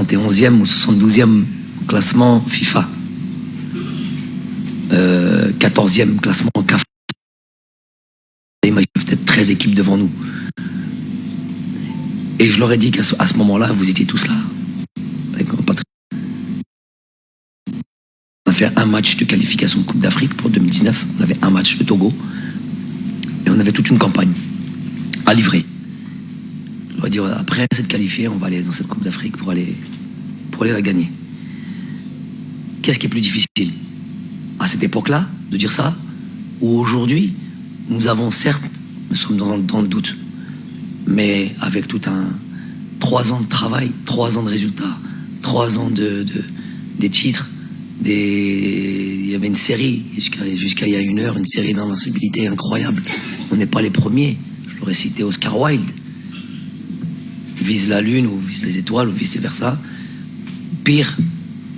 71e ou 72e classement FIFA. 14e classement CAF. Il y a peut-être 13 équipes devant nous. Et je leur ai dit qu'à ce moment-là, vous étiez tous là. On a fait un match de qualification de Coupe d'Afrique pour 2019. On avait un match de Togo. Et on avait toute une campagne à livrer. Je leur ai dit, après cette qualifiée, on va aller dans cette Coupe d'Afrique pour aller la gagner. Qu'est-ce qui est plus difficile à cette époque-là, de dire ça, ou aujourd'hui, nous sommes dans le doute, mais avec tout 3 ans de travail, 3 ans de résultats, 3 ans des titres, il y avait une série, jusqu'à il y a 1 heure, une série d'invincibilité incroyable. On n'est pas les premiers. Je l'aurais cité Oscar Wilde. Vise la lune ou vise les étoiles ou vice versa. Pire,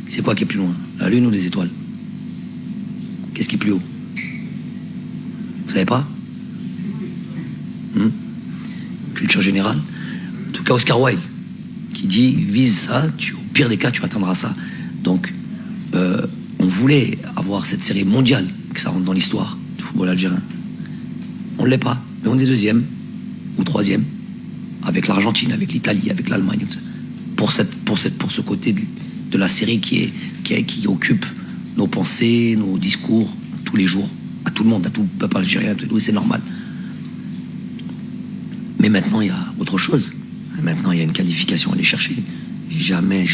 c'est quoi qui est plus loin, la lune ou les étoiles? Qu'est-ce qui est plus haut? Vous savez pas? Culture générale. En tout cas, Oscar Wilde, qui dit, vise ça, au pire des cas, tu atteindras ça. Donc, on voulait avoir cette série mondiale, que ça rentre dans l'histoire du football algérien. On ne l'est pas, mais on est 2e ou 3e, avec l'Argentine, avec l'Italie, avec l'Allemagne, pour ce côté de la série qui occupe nos pensées, nos discours, tous les jours, à tout le monde, à tout le peuple algérien, c'est normal. Mais maintenant, il y a autre chose. Maintenant, il y a une qualification à aller chercher. Jamais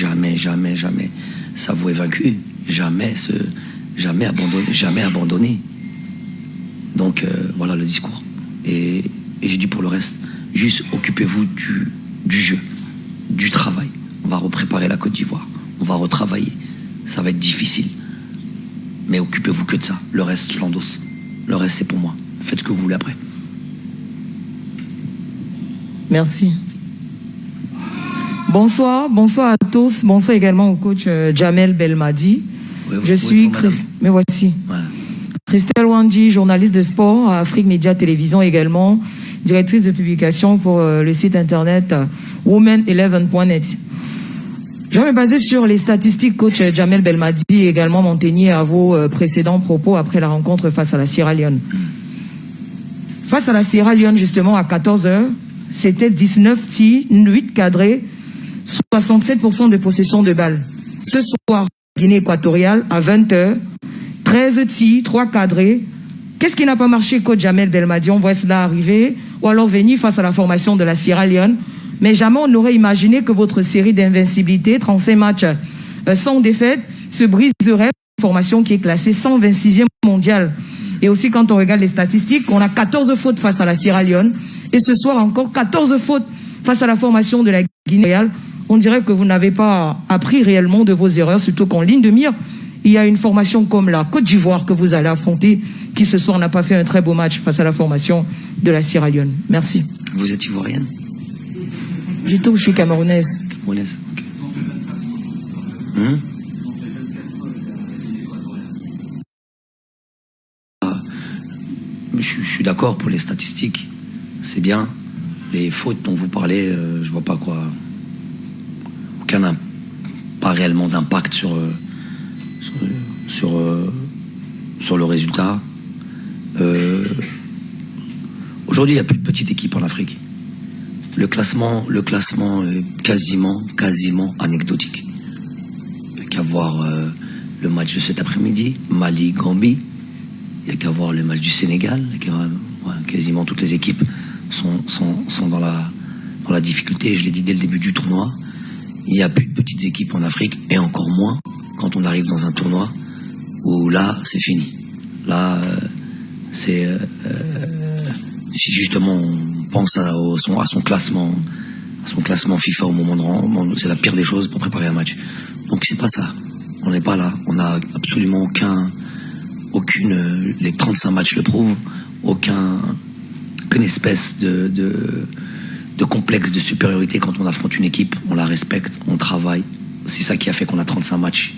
s'avouer vaincu. Jamais abandonner. Donc, voilà le discours. Et j'ai dit pour le reste, juste occupez-vous du jeu, du travail. On va repréparer la Côte d'Ivoire. On va retravailler. Ça va être difficile. Mais occupez-vous que de ça. Le reste, je l'endosse. Le reste, c'est pour moi. Faites ce que vous voulez après. Merci. Bonsoir à tous. Bonsoir également au coach Jamel Belmadi. Oui, je suis mais voici. Voilà. Christelle Wandji, journaliste de sport à Afrique Média Télévision également, directrice de publication pour le site internet women11.net. Je vais me baser sur les statistiques coach Jamel Belmadi et également m'en tenir à vos précédents propos après la rencontre face à la Sierra Leone. Face à la Sierra Leone, justement, à 14h, c'était 19 tirs, 8 cadrés, 67% de possession de balles. Ce soir, Guinée équatoriale, à 20h, 13 tirs, 3 cadrés. Qu'est-ce qui n'a pas marché, coach Jamel Belmadi? On voit cela arriver, ou alors venir face à la formation de la Sierra Leone. Mais jamais on n'aurait imaginé que votre série d'invincibilité, 35 matchs sans défaite, se briserait. Une formation qui est classée 126e mondiale. Et aussi, quand on regarde les statistiques, on a 14 fautes face à la Sierra Leone. Et ce soir encore, 14 fautes face à la formation de la Guinée. On dirait que vous n'avez pas appris réellement de vos erreurs, surtout qu'en ligne de mire, il y a une formation comme la Côte d'Ivoire que vous allez affronter, qui ce soir n'a pas fait un très beau match face à la formation de la Sierra Leone. Merci. Vous êtes ivoirienne? Je suis camerounaise. Camerounaise, ok. Je suis d'accord pour les statistiques. C'est bien. Les fautes dont vous parlez, je vois pas quoi. Pas réellement d'impact sur le résultat. Aujourd'hui, il n'y a plus de petite équipe en Afrique. Le classement est quasiment anecdotique. Il n'y a qu'à voir le match de cet après-midi, Mali-Gambie. Il n'y a qu'à voir le match du Sénégal. Quasiment toutes les équipes sont dans la difficulté. Je l'ai dit dès le début du tournoi. Il n'y a plus de petites équipes en Afrique, et encore moins quand on arrive dans un tournoi où là, c'est fini. Là, si justement on pense à son classement FIFA au moment de c'est la pire des choses pour préparer un match. Donc c'est pas ça. On n'est pas là. On n'a absolument aucune. Les 35 matchs le prouvent. Aucune espèce de complexe de supériorité quand on affronte une équipe. On la respecte, on travaille. C'est ça qui a fait qu'on a 35 matchs.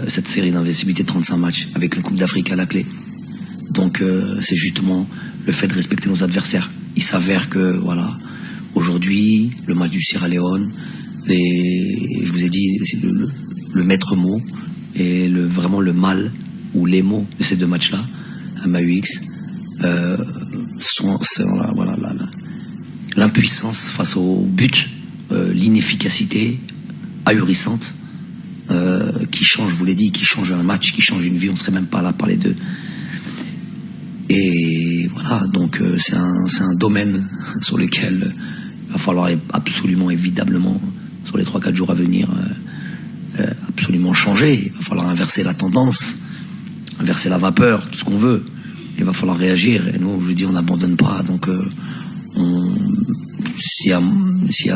Cette série d'invincibilité de 35 matchs avec une Coupe d'Afrique à la clé. Donc c'est justement le fait de respecter nos adversaires. Il s'avère que voilà, aujourd'hui, le match du Sierra Leone, Je vous ai dit, le maître mot et vraiment le mal ou les mots de ces deux matchs-là, à MAUX, sont l'impuissance face au but, l'inefficacité ahurissante, qui change, je vous l'ai dit, qui change un match, qui change une vie. On serait même pas là à parler d'eux. Et voilà, donc c'est un domaine sur lequel il va falloir absolument, évidemment, sur les 3-4 jours à venir, absolument changer. Il va falloir inverser la tendance, inverser la vapeur, tout ce qu'on veut. Il va falloir réagir. Et nous, je vous dis, on n'abandonne pas. Donc, si à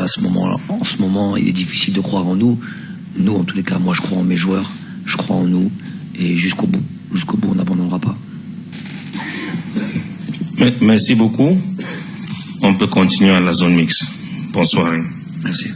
ce moment, en ce moment, il est difficile de croire en nous, en tous les cas, moi, je crois en mes joueurs, je crois en nous, et jusqu'au bout, on n'abandonnera pas. Merci beaucoup. On peut continuer à la zone mixte. Bonsoir. Merci.